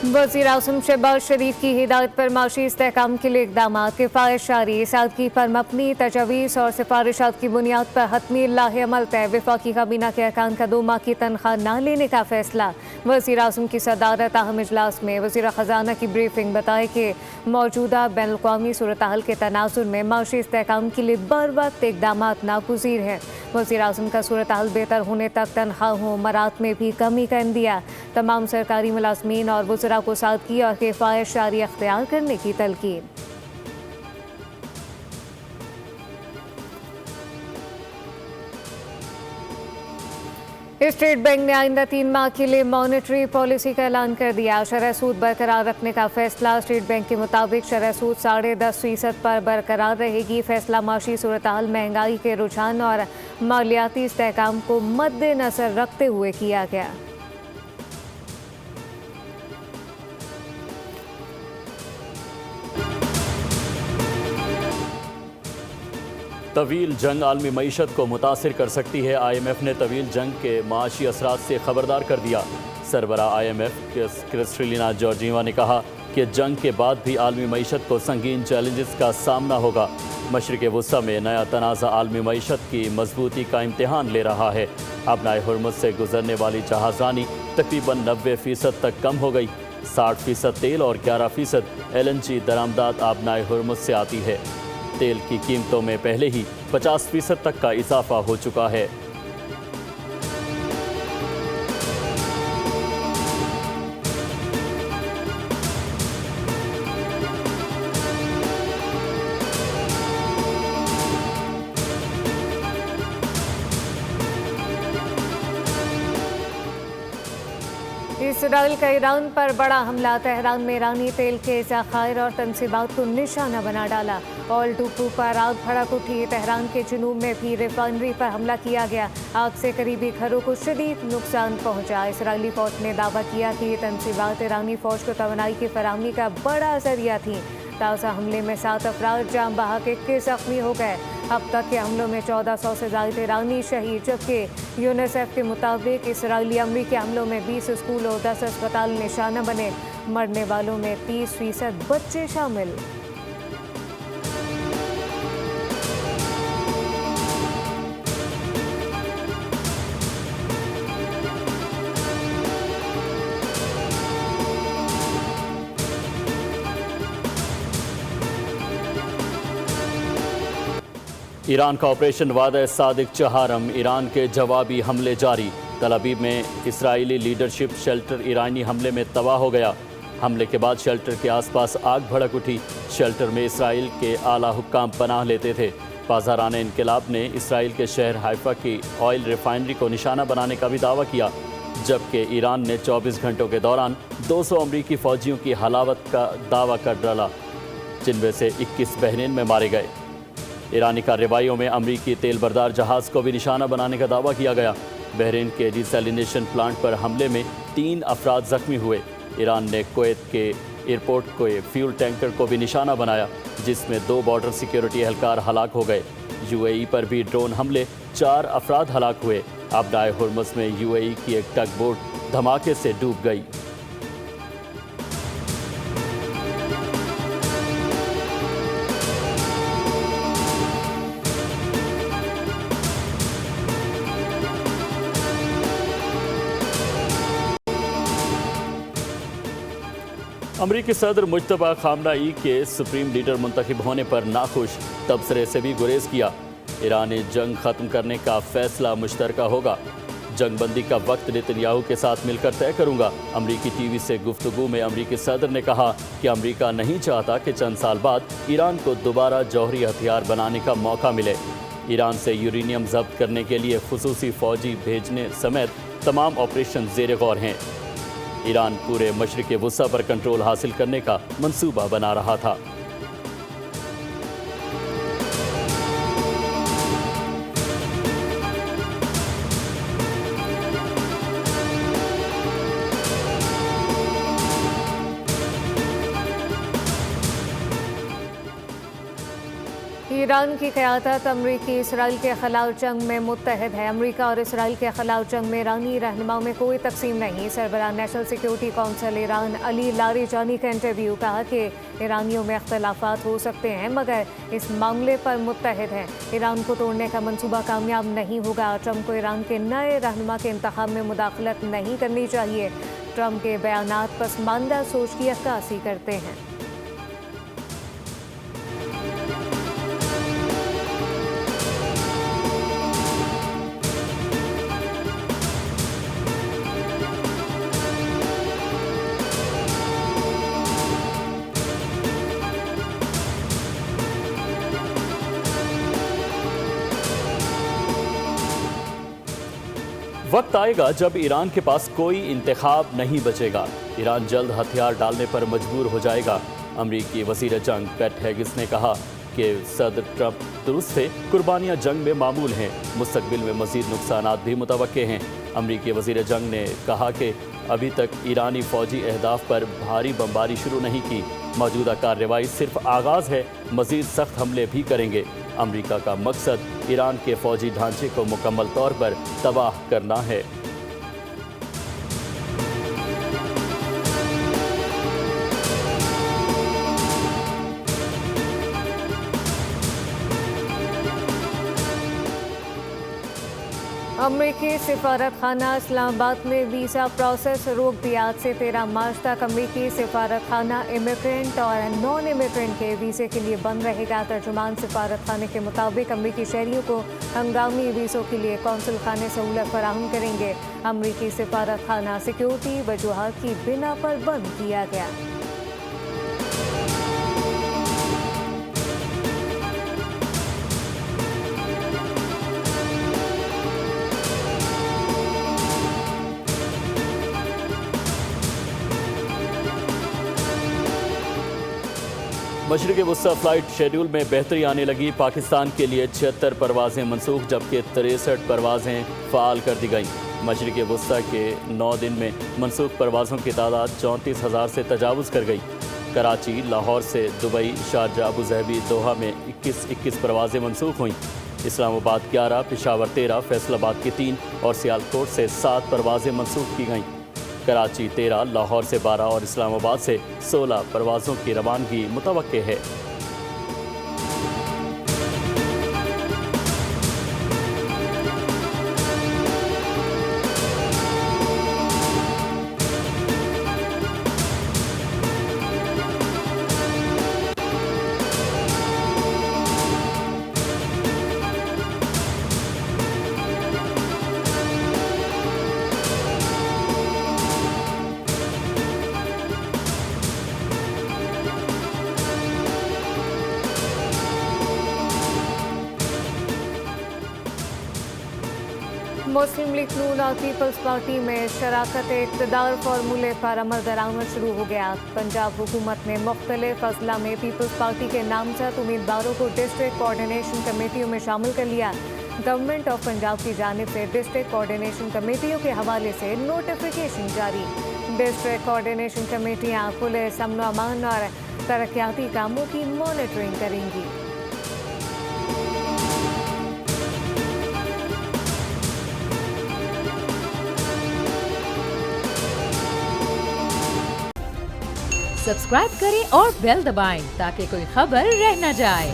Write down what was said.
वज़ीर आज़म शहबाज शरीफ की हिदायत पर माशी इस्तेहकाम के लिए इक़दाम। किफ़ायत जारी, सादगी पर मबनी तजावीज़ और सिफारिशात की बुनियाद पर हतमी लाहे अमल तय। वफाकी काबीना के अरकान का 2 माह की तनख्वाह न लेने का फैसला। वज़ीर आज़म की सदारत अहम इजलास में वज़ीर ख़जाना की ब्रीफिंग। बताए कि मौजूदा बैनुल-अक़वामी सूरत हाल के तनाज़ुर में माशी इस्तेहकाम के लिए बर वक्त इक़दाम नागुज़ीर हैं। वज़ीर आज़म का सूरत हाल बेहतर होने तक तनख्वाहों मरात में भी कमी का इंदिया। तमाम सरकारी मुलाज़मीन और वज़रा को सादगी और किफ़ायत जारी अख्तियार करने की तलकीन। स्टेट बैंक ने आइंदा 3 माह के लिए मॉनेटरी पॉलिसी का ऐलान कर दिया। शरह सूद बरकरार रखने का फैसला। स्टेट बैंक के मुताबिक शरह सूद 10.5% पर बरकरार रहेगी। फैसला माशी सूरत हाल, महंगाई के रुझान और मालियाती इस्तेहकाम को मद्देनजर रखते हुए किया गया। तवील जंग आलमी मईशत को मुतासिर कर सकती है। IMF ने तवील जंग के माशी असरात से खबरदार कर दिया। सरबरा IMF क्रिस्टलिना जॉर्जीवा ने कहा कि जंग के बाद भी आलमी मईशत को संगीन चैलेंजेस का सामना होगा। मशरिक़ वुस्ता में नया तनाज़ा आलमी मईशत की मजबूती का इम्तिहान ले रहा है। अपनाए हुर्मुज़ से गुजरने वाली जहाज़रानी तकरीबन 90% तक कम हो गई। 60% तेल और 11% LNG दरामदात अपनाए हुर्मुज़ से आती है। तेल की कीमतों में पहले ही 50% तक का इजाफा हो चुका है। इसराइल का ईरान पर बड़ा हमला। तेहरान में ईरानी तेल के ज़खायर और तनसीबात को निशाना बना डाला। ऑयल टूपू पर आग भड़क उठी। तेहरान के जुनूब में भी रिफाइनरी पर हमला किया गया। आग से करीबी घरों को शदीद नुकसान पहुंचा। इसराइली फौज ने दावा किया कि ये तनसीबात ईरानी फौज को तवानाई की फराहमी का बड़ा जरिया थी। ताज़ा हमले में 7 अफराद जाम बहक 21 जख्मी हो गए। अब तक के हमलों में 1400 से ज़ायद ईरानी शहीद, जबकि यूनिसेफ के मुताबिक इसराइली अमरीकी हमलों में 20 स्कूल और 10 अस्पताल निशाना बने। मरने वालों में 30% बच्चे शामिल। ईरान का ऑपरेशन वादा सादिक चहारम, ईरान के जवाबी हमले जारी। तल अवीव में इसराइली लीडरशिप शेल्टर ईरानी हमले में तबाह हो गया। हमले के बाद शेल्टर के आसपास आग भड़क उठी। शेल्टर में इसराइल के आला हुक्काम पनाह लेते थे। पाज़ारान इनकलाब ने इसराइल के शहर हाइफा की ऑयल रिफाइनरी को निशाना बनाने का भी दावा किया, जबकि ईरान ने 24 घंटों के दौरान 200 अमरीकी फ़ौजियों की हलावत का दावा कर डाला, जिनमें से 21 बहरीन में मारे गए। ईरानी कार्रवाइयों में अमरीकी तेल बरदार जहाज़ को भी निशाना बनाने का दावा किया गया। बहरीन के डिसैलिनेशन प्लांट पर हमले में 3 अफराद जख्मी हुए। ईरान ने कुवैत के एयरपोर्ट के फ्यूल टैंकर को भी निशाना बनाया, जिसमें 2 बॉर्डर सिक्योरिटी एहलकार हलाक हो गए। UAE पर भी ड्रोन हमले, 4 अफराद हलाक हुए। अपनाए हुर्मुज़ में UAE की एक टग बोट धमाके से डूब गई। अमरीकी सदर मुज्तबा खामनाई के सुप्रीम लीडर मुंतखब होने पर नाखुश, तबसरे से भी गुरेज किया। ईरानी जंग ख़त्म करने का फैसला मुश्तरका होगा। जंगबंदी का वक्त नेतन्याहू के साथ मिलकर तय करूंगा। अमरीकी टीवी से गुफ्तगू में अमरीकी सदर ने कहा कि अमरीका नहीं चाहता कि चंद साल बाद ईरान को दोबारा जौहरी हथियार बनाने का मौका मिले। ईरान से यूरेनियम जब्त करने के लिए खुसूसी फ़ौजी भेजने समेत तमाम ऑपरेशन ज़ेर गौर हैं। ईरान पूरे मशरिक़ वुस्ता पर कंट्रोल हासिल करने का मंसूबा बना रहा था। ईरान की क़यादत अमरीकी इसराइल के खिलाफ जंग में मुत्तहद है। अमरीका और इसराइल के खिलाफ जंग में ईरानी रहनुमाओं में कोई तकसीम नहीं। सरबराह national security council Iran Ali Larijani का इंटरव्यू, कहा कि ईरानियों में अख्तलाफात हो सकते हैं मगर इस मामले पर मुत्तहद हैं। ईरान को तोड़ने का मंसूबा कामयाब नहीं होगा। ट्रंप को ईरान के नए रहनुमा के इंतखाब में मुदाखलत नहीं करनी चाहिए। ट्रंप के बयानात पसमानदा सोच की अक्कासी करते हैं। वक्त आएगा जब ईरान के पास कोई इंतखाब नहीं बचेगा। ईरान जल्द हथियार डालने पर मजबूर हो जाएगा। अमरीकी वज़ीर जंग पैट हेगिस ने कहा कि सदर ट्रंप दुरुस्त थे, कुर्बानियां जंग में मामूल हैं, मुस्तकबिल में मज़ीद नुकसानात भी मुतवक्के हैं। अमरीकी वज़ीर जंग ने कहा कि अभी तक ईरानी फ़ौजी अहदाफ पर भारी बमबारी शुरू नहीं की। मौजूदा कार्रवाई सिर्फ आगाज़ है, मज़ीद सख्त हमले भी करेंगे। अमरीका का मकसद ईरान के फ़ौजी ढांचे को मुकम्मल तौर पर तबाह करना है। अमरीकी सिफारत खाना इस्लामाबाद में वीज़ा प्रोसेस रोक दिया। आज से 13 मार्च तक अमरीकी सिफारत खाना इमिग्रेंट और नॉन इमिग्रेंट के वीज़े के लिए बंद रहेगा। तर्जुमान सिफारत खाने के मुताबिक अमरीकी शहरियों को हंगामी वीज़ों के लिए कौंसल खाने सहूलत फराहम करेंगे। अमरीकी सिफारत खाना सिक्योरिटी वजूहात की बिना पर बंद किया गया। मशरिक़ वुस्ता फ़्लाइट शेड्यूल में बेहतरी आने लगी। पाकिस्तान के लिए 76 परवाज़ें मनसूख जबकि 63 परवाज़ें फ़ाल कर दी गईं। मशरिक़ वुस्ता के 9 दिन में मनसूख परवाज़ों की तादाद 34,000 से तजावुज़ कर गई। कराची, लाहौर से दुबई, शारजा, अबूज़हबी, दोहा में 21 परवाज़ें मनसूख हुईं। इस्लामाबाद 11, पेशावर 13, फैसलाबाद की 3 और सियालकोट से 7 परवाज़ें मनसूख की गईं। कराची 13, लाहौर से 12 और इस्लामाबाद से 16 परवाज़ों की रवानगी मुतवक्के है। मुस्लिम लीग नून और पीपल्स पार्टी में शराकत इक़्तिदार फार्मूले पर अमल दरामद शुरू हो गया। पंजाब हुकूमत ने मुख्तलिफ अजला में पीपल्स पार्टी के नामजद उम्मीदवारों को डिस्ट्रिक्ट कोऑर्डिनेशन कमेटियों में शामिल कर लिया। गवर्नमेंट ऑफ पंजाब की जानिब से डिस्ट्रिक्ट कोऑर्डिनेशन कमेटियों के हवाले से नोटिफिकेशन जारी। डिस्ट्रिक्ट कोऑर्डिनेशन कमेटियाँ पुलिस, अमन व अमान और तरक्याती कामों की मॉनिटरिंग करेंगी। सब्सक्राइब करें और बेल दबाएं ताकि कोई खबर रह न जाए।